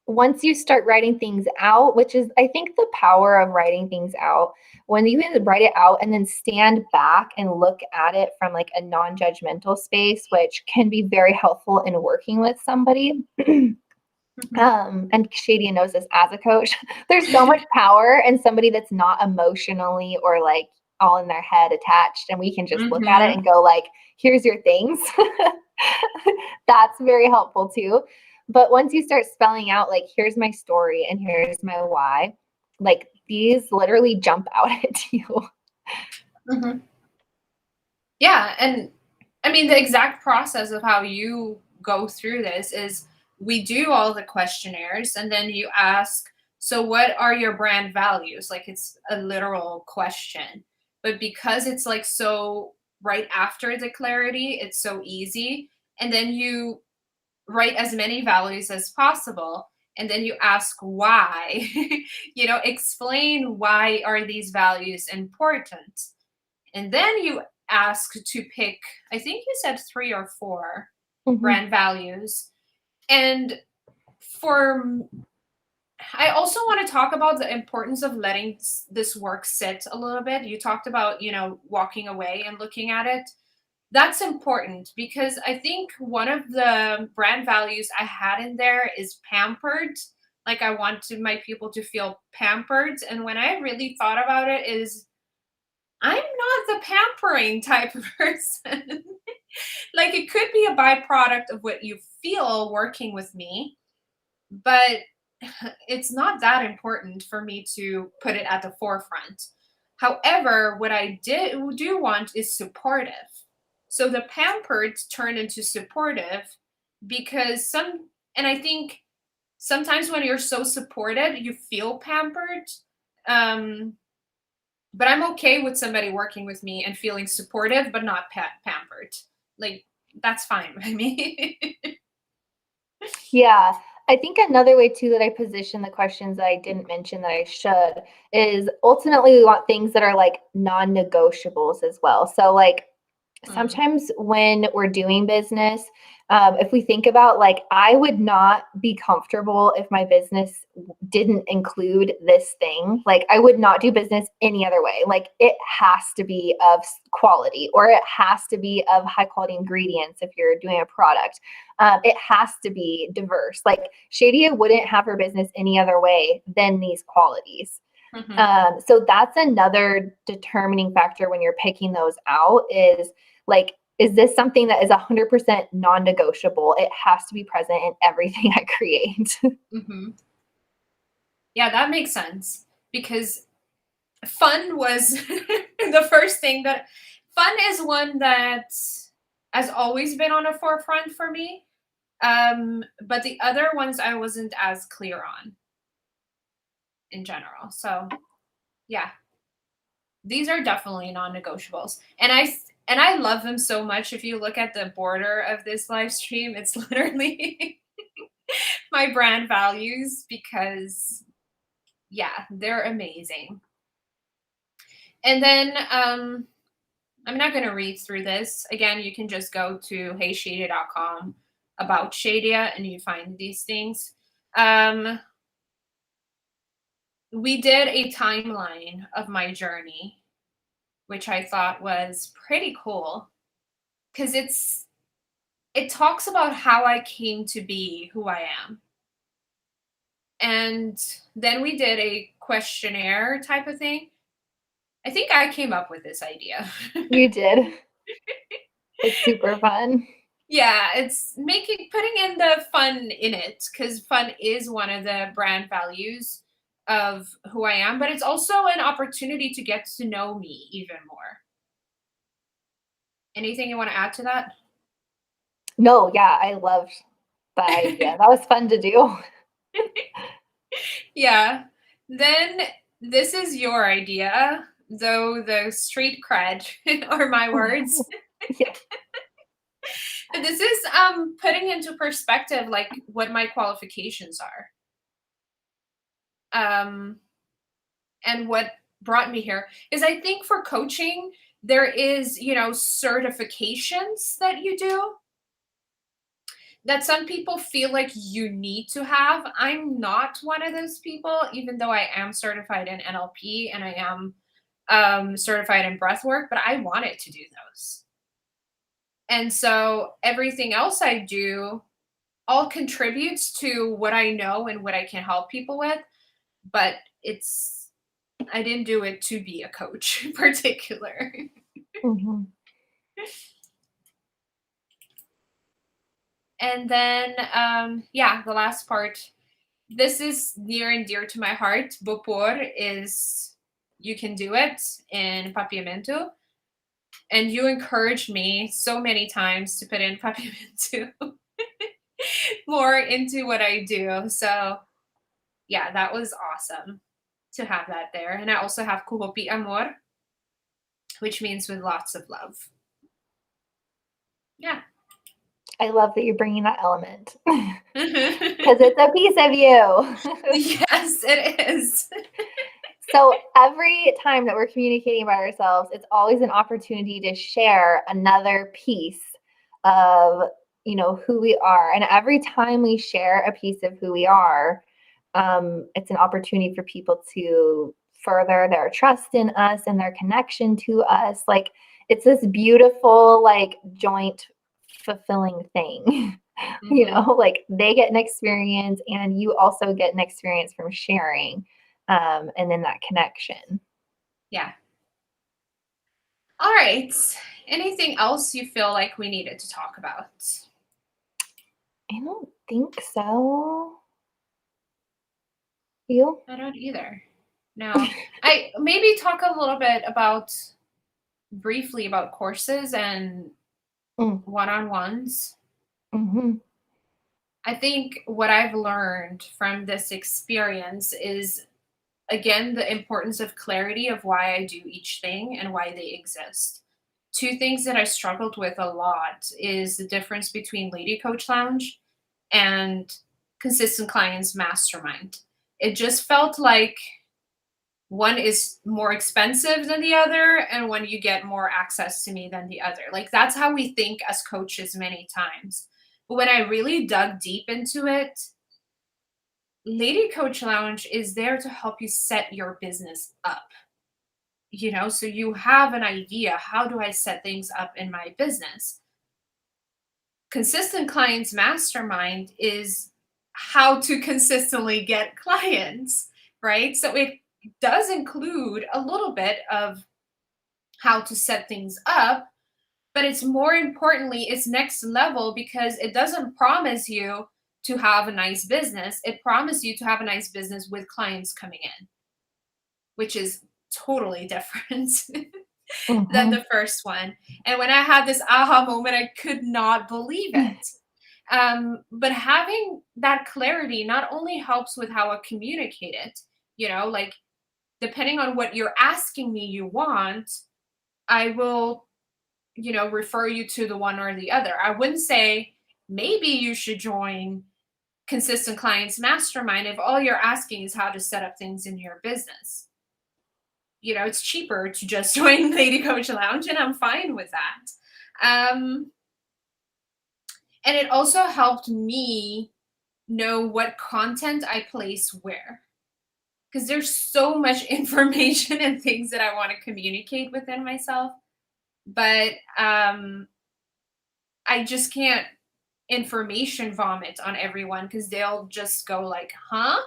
once you start writing things out, which is, I think, the power of writing things out, when you can write it out and then stand back and look at it from, like, a non-judgmental space, which can be very helpful in working with somebody. And Shadia knows this as a coach. There's so much power in somebody that's not emotionally or, like, all in their head attached, and we can just look at it and go, like, here's your things. That's very helpful too. But once you start spelling out, like, here's my story and here's my why, like, these literally jump out at you. Yeah. And I mean, the exact process of how you go through this is we do all the questionnaires and then you ask, so what are your brand values? Like, it's a literal question. But because it's, like, so right after the clarity, it's so easy. And then you write as many values as possible and then you ask why. Explain why are these values important, and then you asked to pick, I think you said 3 or 4 Mhm. brand values. And for I also want to talk about the importance of letting this work sit a little bit. You talked about, walking away and looking at it. That's important because I think one of the brand values I had in there is pampered. Like I wanted my people to feel pampered. And when I really thought about it, is I'm not the pampering type of person. Like it could be a byproduct of what you feel working with me, but it's not that important for me to put it at the forefront. However, what I do want is supportive. So the pampered turned into supportive because and I think sometimes when you're so supported, you feel pampered. Um, but I'm okay with somebody working with me and feeling supportive, but not pampered. Like that's fine by me. Yeah. I think another way too that I position the questions that I didn't mention that I should is ultimately we want things that are like non-negotiables as well. So like Mm, sometimes when we're doing business, if we think about like, I would not be comfortable if my business didn't include this thing. Like, I would not do business any other way. Like, it has to be of quality or it has to be of high quality ingredients if you're doing a product. It has to be diverse. Like, Shadia wouldn't have her business any other way than these qualities. mhm. So that's another determining factor when you're picking those out is like, is this something that is 100% non-negotiable? It has to be present in everything I create. Mhm. Yeah, that makes sense because fun was the first thing that fun is one that has always been on a forefront for me. But the other ones I wasn't as clear on in general. So, yeah, these are definitely non-negotiables. And I love them so much. If you look at the border of this live stream, it's literally my brand values because yeah, they're amazing. And then I'm not going to read through this. Again, you can just go to heyshadia.com about Shadia and you find these things. We did a timeline of my journey, which I thought was pretty cool because it talks about how I came to be who I am. And then we did a questionnaire type of thing. I think I came up with this idea. You did. It's super fun. Yeah, it's putting in the fun in it because fun is one of the brand values of who I am, but it's also an opportunity to get to know me even more. Anything you want to add to that? No, yeah, I loved that idea. That was fun to do. Yeah. Then this is your idea, though the street cred are my words. Yeah. But this is putting into perspective like what my qualifications are. Um and what brought me here is I think for coaching there is, certifications that you do that some people feel like you need to have. I'm not one of those people, even though I am certified in NLP and I am certified in breath work, but I wanted to do those. And so everything else I do all contributes to what I know and what I can help people with, but I didn't do it to be a coach in particular. Mhm. And then, yeah, the last part. This is near and dear to my heart. Bopor is you can do it in papiamento. And you encouraged me so many times to put in papiamento more into what I do. So, yeah, that was awesome to have that there. And I also have kuhopi amor, which means with lots of love. Yeah. I love that you're bringing that element because it's a piece of you. Yes, it is. So every time that we're communicating about ourselves, it's always an opportunity to share another piece of, who we are. And every time we share a piece of who we are, it's an opportunity for people to further their trust in us and their connection to us. Like, it's this beautiful, like, joint fulfilling thing. Like, they get an experience and you also get an experience from sharing, and then that connection. Yeah. All right. Anything else you feel like we needed to talk about? I don't think so. You? I don't either. No. I maybe talk a little bit briefly about courses and Mm, one-on-ones. mhm, I think what I've learned from this experience is, again, the importance of clarity of why I do each thing and why they exist. Two things that I struggled with a lot is the difference between Lady Coach Lounge and Consistent Clients Mastermind. It just felt like one is more expensive than the other, and one you get more access to me than the other. Like, that's how we think as coaches many times. But when I really dug deep into it, Lady Coach Lounge is there to help you set your business up. So you have an idea, how do I set things up in my business? Consistent Clients Mastermind is how to consistently get clients, right? So it does include a little bit of how to set things up, but it's more importantly, it's next level because it doesn't promise you to have a nice business. It promises you to have a nice business with clients coming in, which is totally different than mhm. the first one. And when I had this aha moment, I could not believe it. But having that clarity not only helps with how I communicate it, like, depending on what you're asking me you want, I will, refer you to the one or the other. I wouldn't say maybe you should join Consistent Clients Mastermind if all you're asking is how to set up things in your business. It's cheaper to just join Lady Coach Lounge, and I'm fine with that. And it also helped me know what content I place where. Because there's so much information and things that I want to communicate within myself. But I just can't information vomit on everyone because they'll just go like, huh?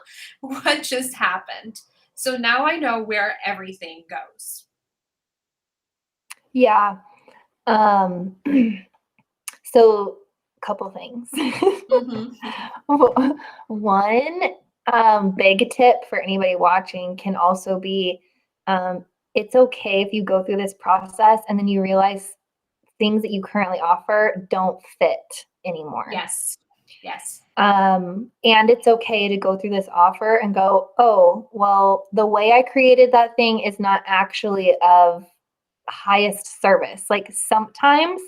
What just happened? So now I know where everything goes. Yeah. Um, so couple things. Hmm. One, big tip for anybody watching can also be, it's okay if you go through this process and then you realize things that you currently offer don't fit anymore. Yes. Yes. And it's okay to go through this offer and go, oh, well, the way I created that thing is not actually of highest service. Like, sometimes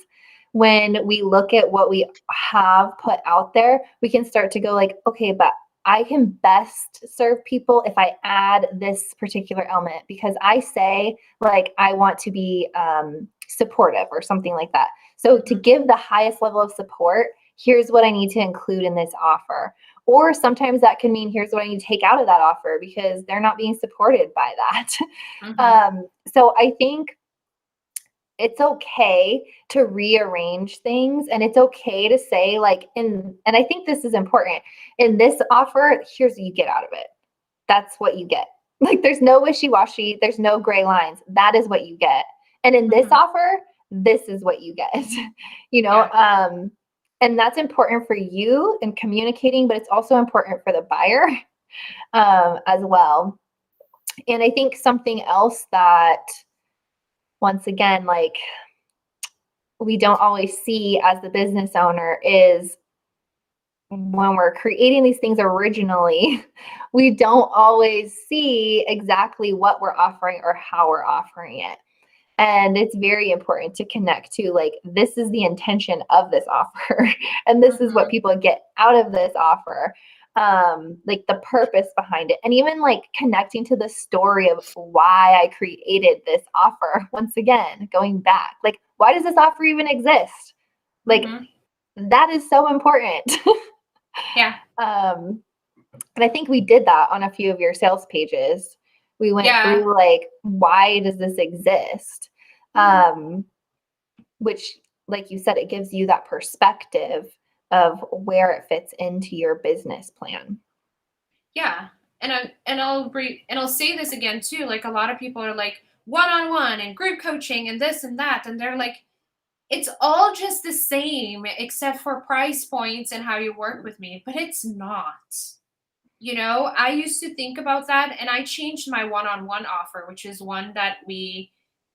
when we look at what we have put out there, we can start to go like, okay, but I can best serve people if I add this particular element because I say, like, I want to be supportive or something like that. So to give the highest level of support, here's what I need to include in this offer. Or sometimes that can mean here's what I need to take out of that offer because they're not being supported by that. Mm-hmm. So I think it's okay to rearrange things, and it's okay to say, like, and I think this is important. In this offer, here's what you get out of it. That's what you get. Like, there's no wishy-washy, there's no gray lines. That is what you get. And in this Mm-hmm. offer, this is what you get. Yeah. And that's important for you in communicating, but it's also important for the buyer as well. And I think something else that, once again, like, we don't always see as the business owner is when we're creating these things originally, we don't always see exactly what we're offering or how we're offering it. And it's very important to connect to, like, this is the intention of this offer, and this is what Mm-hmm. people get out of this offer. like the purpose behind it, and even like connecting to the story of why I created this offer. Once again, going back, like, why does this offer even exist? Like, that is so important. Yeah. And I think we did that on a few of your sales pages. We went through like, why does this exist? Which, like you said, it gives you that perspective of where it fits into your business plan. Yeah. I'll say this again too. Like, a lot of people are like, one-on-one and group coaching and this and that, and they're like, it's all just the same except for price points and how you work with me, but it's not. I used to think about that, and I changed my one-on-one offer, which is one that we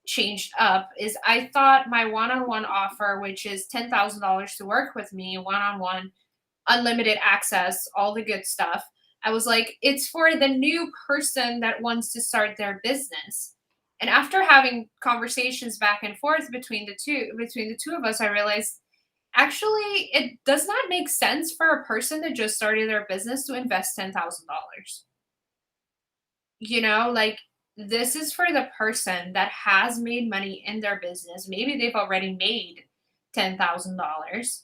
changed up. Is I thought my one-on-one offer, which is $10,000 to work with me one-on-one, unlimited access, all the good stuff. I was like, it's for the new person that wants to start their business. And after having conversations back and forth between the two of us, I realized actually it does not make sense for a person that just started their business to invest $10,000. Like, this is for the person that has made money in their business. Maybe they've already made $10,000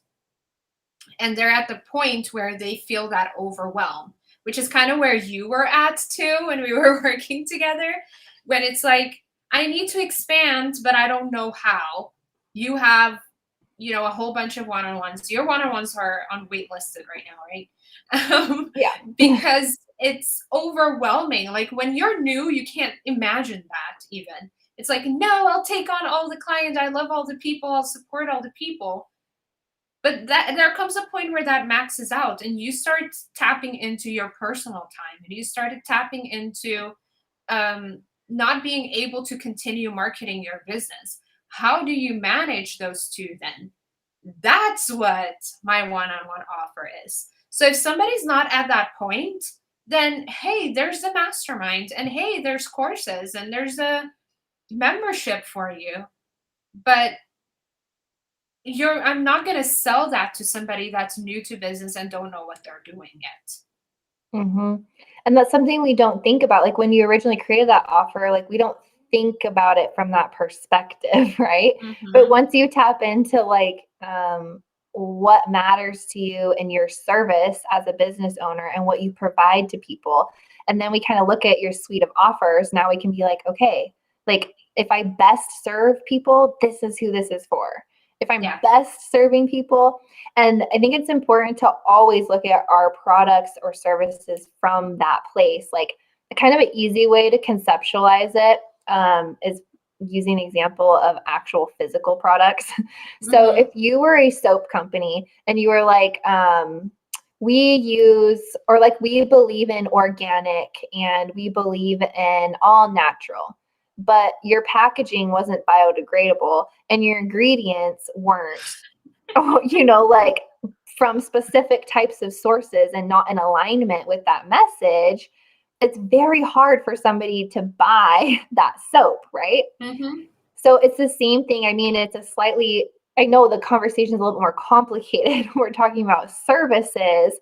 and they're at the point where they feel that overwhelm, which is kind of where you were at too when we were working together, when it's like, I need to expand, but I don't know how. You have, a whole bunch of one-on-ones. Your one-on-ones are on waitlisted right now, right? Yeah. Because it's overwhelming. Like, when you're new, you can't imagine that even. It's like, no, I'll take on all the clients. I love all the people. I'll support all the people. But there comes a point where that maxes out and you start tapping into your personal time, and you started tapping into not being able to continue marketing your business. How do you manage those two then? That's what my one-on-one offer is. So if somebody's not at that point, then hey, there's a mastermind, and hey, there's courses, and there's a membership for you. But I'm not going to sell that to somebody that's new to business and don't know what they're doing yet. And that's something we don't think about. Like, when you originally created that offer, like, we don't think about it from that perspective, right? But once you tap into like what matters to you in your service as a business owner and what you provide to people, and then we kind of look at your suite of offers, now we can be like, okay, like, if I best serve people, this is who this is for. If I'm best serving people. And I think it's important to always look at our products or services from that place. Like, a kind of an easy way to conceptualize it is using an example of actual physical products. So if you were a soap company and you were like, we believe in organic and we believe in all natural, but your packaging wasn't biodegradable and your ingredients weren't, like from specific types of sources and not in alignment with that message, it's very hard for somebody to buy that soap, right? So it's the same thing. I mean, I know the conversation is a little bit more complicated. We're talking about services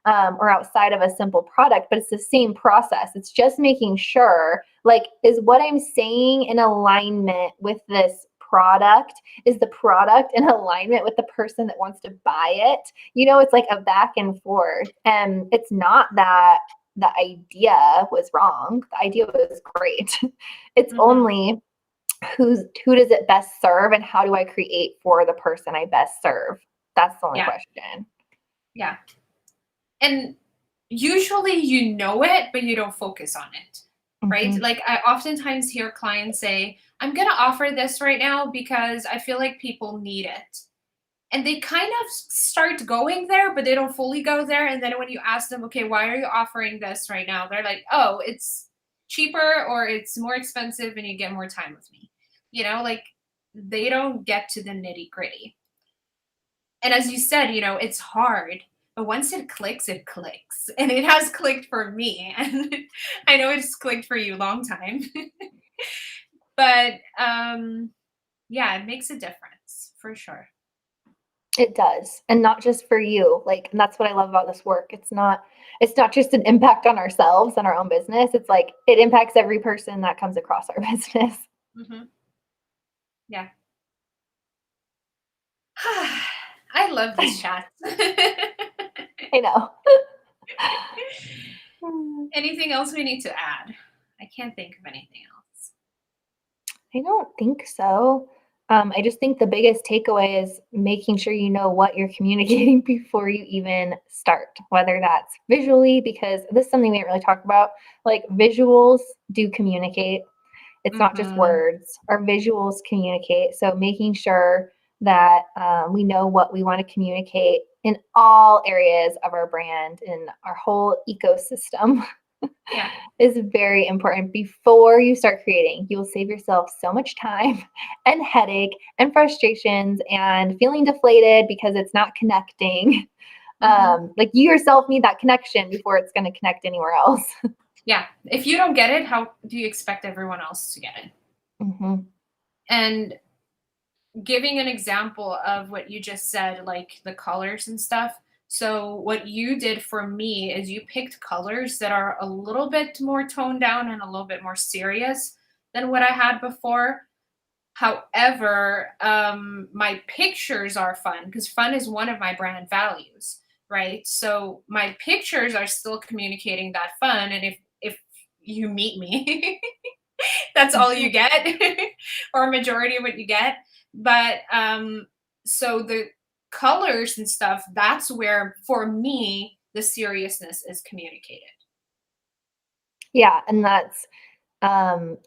or outside of a simple product, but it's the same process. It's just making sure, like, is what I'm saying in alignment with this product? Is the product in alignment with the person that wants to buy it? It's like a back and forth. And it's not that the idea was wrong. The idea was great. It's only who does it best serve and how do I create for the person I best serve? That's the only question. Yeah. And usually you know it, but you don't focus on it, right? Like, I oftentimes hear clients say, I'm going to offer this right now because I feel like people need it. And they kind of start going there, but they don't fully go there. And then when you ask them, okay, why are you offering this right now? They're like, oh, it's cheaper or it's more expensive and you get more time with me. Like, they don't get to the nitty gritty. And as you said, it's hard. But once it clicks, it clicks. And it has clicked for me. And I know it's clicked for you a long time. But it makes a difference for sure. It does. And not just for you. Like, and that's what I love about this work. It's not just an impact on ourselves and our own business. It's like it impacts every person that comes across our business. Hmm. Yeah. I love these chats. I know. Anything else we need to add? I can't think of anything else. I don't think so. I just think the biggest takeaway is making sure you know what you're communicating before you even start, whether that's visually, because this is something we didn't really talk about. Like visuals do communicate. It's not just Hmm. words. Our visuals communicate. So making sure that we know what we want to communicate in all areas of our brand and our whole ecosystem Yeah. is very important before you start creating. You will save yourself so much time and headache and frustrations and feeling deflated because it's not connecting. Hmm. Like you yourself need that connection before it's going to connect anywhere else. Yeah. If you don't get it, how do you expect everyone else to get it? Mm-hmm. And giving an example of what you just said, like the colors and stuff. So, what you did for me is you picked colors that are a little bit more toned down and a little bit more serious than what I had before. However, my pictures are fun because fun is one of my brand values, right? So my pictures are still communicating that fun, and if you meet me, that's all you get, or a majority of what you get. But so the colors and stuff, that's where for me the seriousness is communicated. Yeah, and that's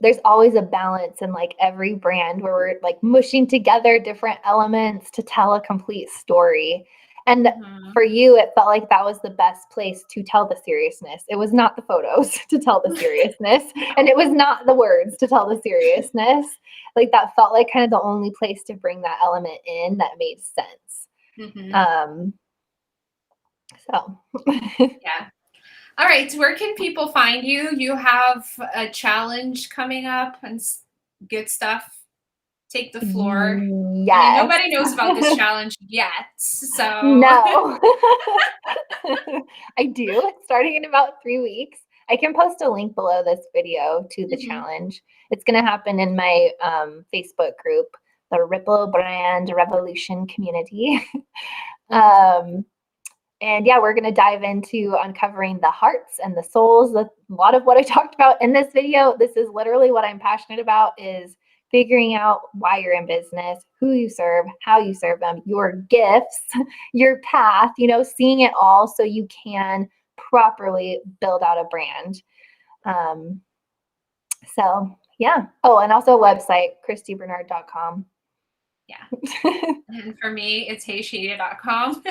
there's always a balance in like every brand where we're like mushing together different elements to tell a complete story. And Hmm. for you, it felt like that was the best place to tell the seriousness. It was not the photos to tell the seriousness, and it was not the words to tell the seriousness. Like that felt like kind of the only place to bring that element in that made sense. Hmm. Um, so Yeah. All right, where can people find you? You have a challenge coming up and good stuff. Take the floor. I mean, yes. nobody knows about this challenge yet. So, No. I do. It's starting in about 3 weeks. I can post a link below this video to the mhm, challenge. It's going to happen in my Facebook group, the Ripple Brand Revolution community. mhm. um, and yeah, we're going to dive into uncovering the hearts and the souls. A lot of what I talked about in this video, this is literally what I'm passionate about is figuring out why you're in business, who you serve, how you serve them, your gifts, your path, seeing it all so you can properly build out a brand. Um, so yeah. Oh, and also a website, christybernard.com. Yeah. And for me, it's heyshadia.com,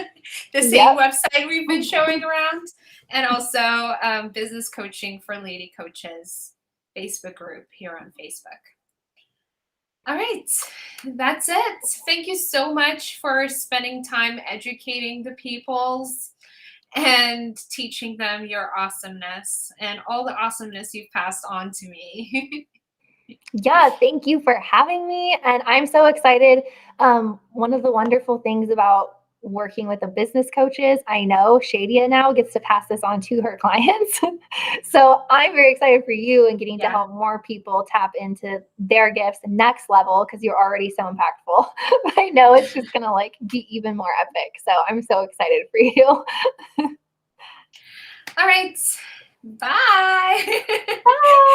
the same Yep. website we've been showing around, and also business coaching for lady coaches Facebook group here on Facebook. All right, that's it. Thank you so much for spending time educating the peoples and teaching them your awesomeness and all the awesomeness you've passed on to me. Yeah, thank you for having me. And I'm so excited. One of the wonderful things about working with a business coach is I know Shadia now gets to pass this on to her clients. So I'm very excited for you and getting to Yeah. help more people tap into their gifts next level because you're already so impactful. But I know it's just gonna like be even more epic. So I'm so excited for you. All right. Bye. Bye.